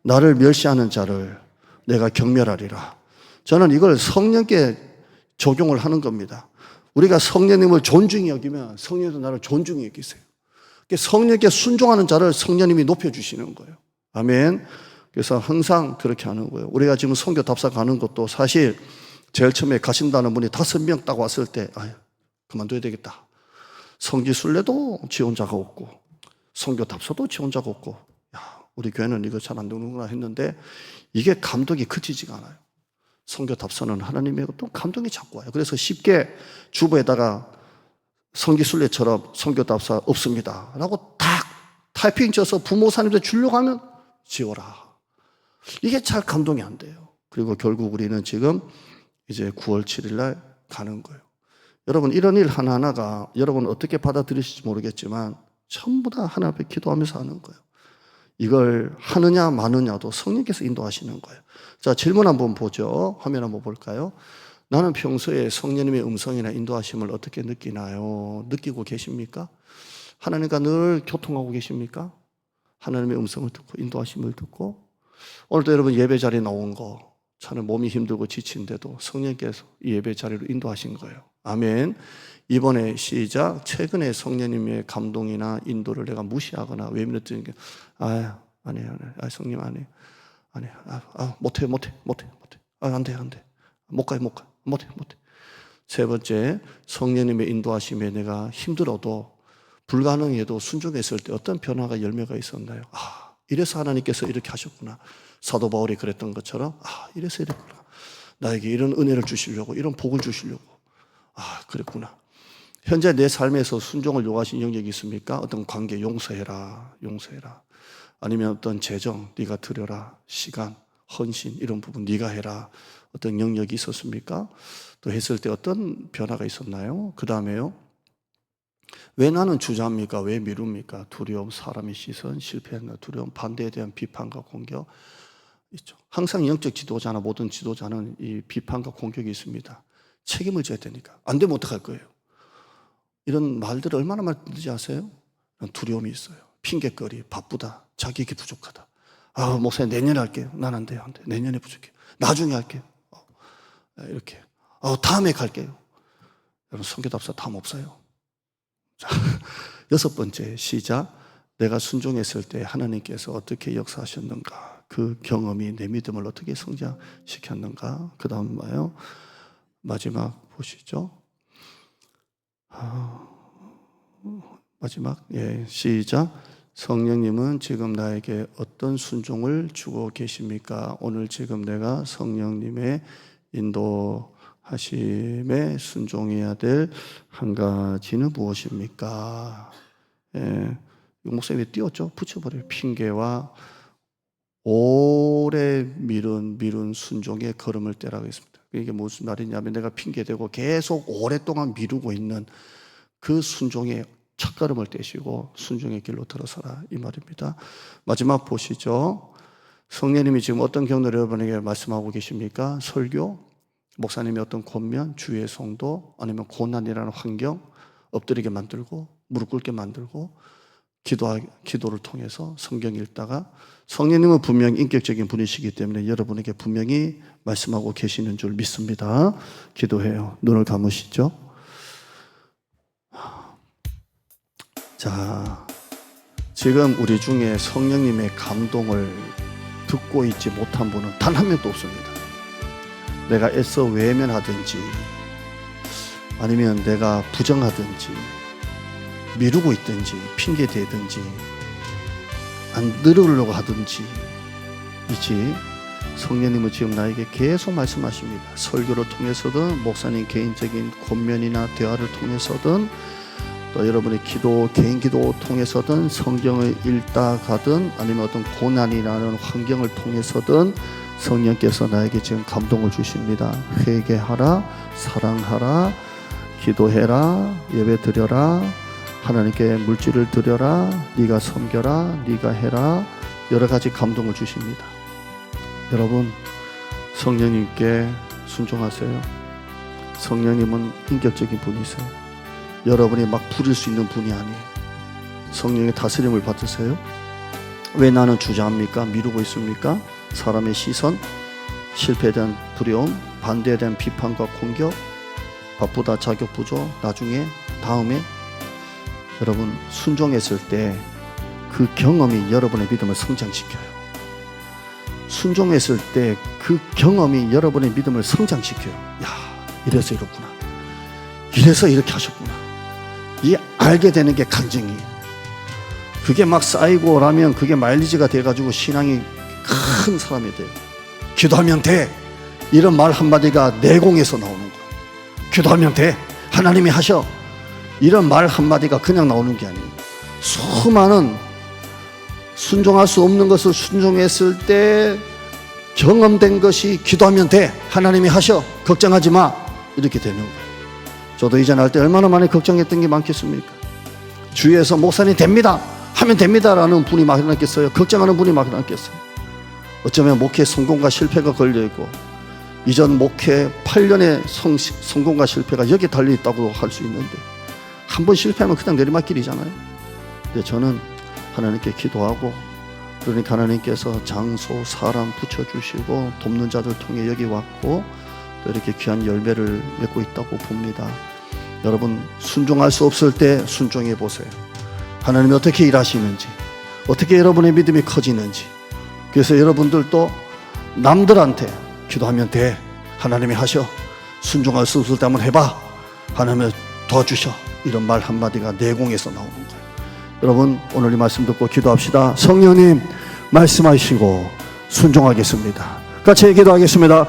S1: 나를 멸시하는 자를 내가 경멸하리라. 저는 이걸 성령께 적용을 하는 겁니다. 우리가 성령님을 존중히 여기면 성령도 나를 존중히 여기세요. 성령께 순종하는 자를 성령님이 높여주시는 거예요. 아멘. 그래서 항상 그렇게 하는 거예요. 우리가 지금 선교 답사 가는 것도 사실 제일 처음에 가신다는 분이 5명 딱 왔을 때 그만둬야 되겠다. 성지순례도 지원자가 없고 선교 답사도 지원자가 없고 우리 교회는 이거 잘 안 되는구나 했는데 이게 감동이 그치지가 않아요. 선교 답사는 하나님의 어떤 감동이 자꾸 와요. 그래서 쉽게 주보에다가 성지순례처럼 선교 답사 없습니다 라고 딱 타이핑 쳐서 부모사님들 주려고 하면 지워라. 이게 잘 감동이 안 돼요. 그리고 결국 우리는 지금 이제 9월 7일 날 가는 거예요. 여러분 이런 일 하나하나가 여러분 어떻게 받아들이실지 모르겠지만 전부 다 하나님 앞에 기도하면서 하는 거예요. 이걸 하느냐 마느냐도 성령께서 인도하시는 거예요. 자, 질문 한번 보죠. 화면 한번 볼까요? 나는 평소에 성령님의 음성이나 인도하심을 어떻게 느끼나요? 느끼고 계십니까? 하나님과 늘 교통하고 계십니까? 하나님의 음성을 듣고 인도하심을 듣고 오늘도 여러분 예배 자리에 나온 거 저는 몸이 힘들고 지친데도 성령께서 이 예배 자리로 인도하신 거예요. 아멘. 이번에 시작. 최근에 성령님의 감동이나 인도를 내가 무시하거나 외면했던 게 안 해요. 성령 안 해요. 안 해요. 못해. 안 돼. 못 가요. 못해. 세 번째, 성령님의 인도하심에 내가 힘들어도 불가능해도 순종했을 때 어떤 변화가 열매가 있었나요? 이래서 하나님께서 이렇게 하셨구나. 사도 바울이 그랬던 것처럼 이래서 이랬구나. 나에게 이런 은혜를 주시려고 이런 복을 주시려고 그랬구나. 현재 내 삶에서 순종을 요구하신 영역이 있습니까? 어떤 관계 용서해라, 용서해라. 아니면 어떤 재정 네가 드려라, 시간, 헌신 이런 부분 네가 해라. 어떤 영역이 있었습니까? 또 했을 때 어떤 변화가 있었나요? 그 다음에요. 왜 나는 주저합니까? 왜 미룹니까? 두려움, 사람의 시선, 실패한다 두려움, 반대에 대한 비판과 공격 있죠. 항상 영적 지도자나 모든 지도자는 이 비판과 공격이 있습니다. 책임을 져야 되니까. 안 되면 어떡할 거예요? 이런 말들을 얼마나 많이 듣지 아세요? 두려움이 있어요. 핑계거리, 바쁘다, 자격이 부족하다. 아, 목사님 내년에 할게요. 난 안 돼요, 안 돼. 내년에 부족해요. 나중에 할게요. 이렇게. 다음에 갈게요. 여러분 선교답사 다음 없어요. 자, 6번째 시작. 내가 순종했을 때 하나님께서 어떻게 역사하셨는가? 그 경험이 내 믿음을 어떻게 성장시켰는가? 그 다음 봐요. 마지막 보시죠. 마지막 시작. 성령님은 지금 나에게 어떤 순종을 주고 계십니까? 오늘 지금 내가 성령님의 인도하심에 순종해야 될 한 가지는 무엇입니까? 목사님이 띄웠죠? 붙여버려요. 핑계와 오래 미룬 순종의 걸음을 떼라고 했습니다. 이게 무슨 말이냐면 내가 핑계대고 계속 오랫동안 미루고 있는 그 순종의 첫걸음을 떼시고 순종의 길로 들어서라 이 말입니다. 마지막 보시죠. 성령님이 지금 어떤 경로를 여러분에게 말씀하고 계십니까? 설교, 목사님의 어떤 권면, 주의 성도, 아니면 고난이라는 환경, 엎드리게 만들고 무릎 꿇게 만들고 기도를 통해서 성경 읽다가 성령님은 분명히 인격적인 분이시기 때문에 여러분에게 분명히 말씀하고 계시는 줄 믿습니다. 기도해요. 눈을 감으시죠. 자, 지금 우리 중에 성령님의 감동을 듣고 있지 못한 분은 단 한 명도 없습니다. 내가 애써 외면하든지 아니면 내가 부정하든지 미루고 있든지 핑계대든지 안 들으려고 하든지 이지 성령님은 지금 나에게 계속 말씀하십니다. 설교를 통해서든 목사님 개인적인 권면이나 대화를 통해서든 또 여러분의 기도, 개인 기도 통해서든 성경을 읽다 가든 아니면 어떤 고난이라는 환경을 통해서든 성령께서 나에게 지금 감동을 주십니다. 회개하라, 사랑하라, 기도해라, 예배 드려라, 하나님께 물질을 드려라, 네가 섬겨라, 네가 해라, 여러 가지 감동을 주십니다. 여러분 성령님께 순종하세요. 성령님은 인격적인 분이세요. 여러분이 막 부릴 수 있는 분이 아니에요. 성령의 다스림을 받으세요. 왜 나는 주저합니까? 미루고 있습니까? 사람의 시선, 실패에 대한 두려움, 반대에 대한 비판과 공격, 바쁘다, 자격 부족, 나중에, 다음에. 여러분 순종했을 때 그 경험이 여러분의 믿음을 성장시켜요. 순종했을 때 그 경험이 여러분의 믿음을 성장시켜요. 야, 이래서 이렇구나. 이래서 이렇게 하셨구나. 이 알게 되는 게 간증이에요. 그게 막 쌓이고 나면 그게 마일리지가 돼가지고 신앙이 큰 사람이 돼요. 기도하면 돼. 이런 말 한마디가 내공에서 나오는 거예요. 기도하면 돼. 하나님이 하셔. 이런 말 한마디가 그냥 나오는 게 아니에요. 수많은 순종할 수 없는 것을 순종했을 때 경험된 것이 기도하면 돼. 하나님이 하셔. 걱정하지 마. 이렇게 되는 거예요. 저도 이전 할 때 얼마나 많이 걱정했던 게 많겠습니까? 주위에서 목사님 됩니다. 하면 됩니다라는 분이 많았겠어요. 걱정하는 분이 많았겠어요. 어쩌면 목회 성공과 실패가 걸려있고 이전 목회 8년의 성공과 실패가 여기에 달려있다고 할 수 있는데 한 번 실패하면 그냥 내리막길이잖아요. 근데 저는 하나님께 기도하고 그러니까 하나님께서 장소, 사람 붙여주시고 돕는 자들 통해 여기 왔고 또 이렇게 귀한 열매를 맺고 있다고 봅니다. 여러분 순종할 수 없을 때 순종해 보세요. 하나님이 어떻게 일하시는지, 어떻게 여러분의 믿음이 커지는지. 그래서 여러분들도 남들한테 기도하면 돼. 하나님이 하셔. 순종할 수 없을 때 한번 해봐. 하나님이 도와주셔. 이런 말 한마디가 내공에서 나오는 거예요. 여러분 오늘 이 말씀 듣고 기도합시다. 성령님 말씀하시고 순종하겠습니다. 같이 기도하겠습니다.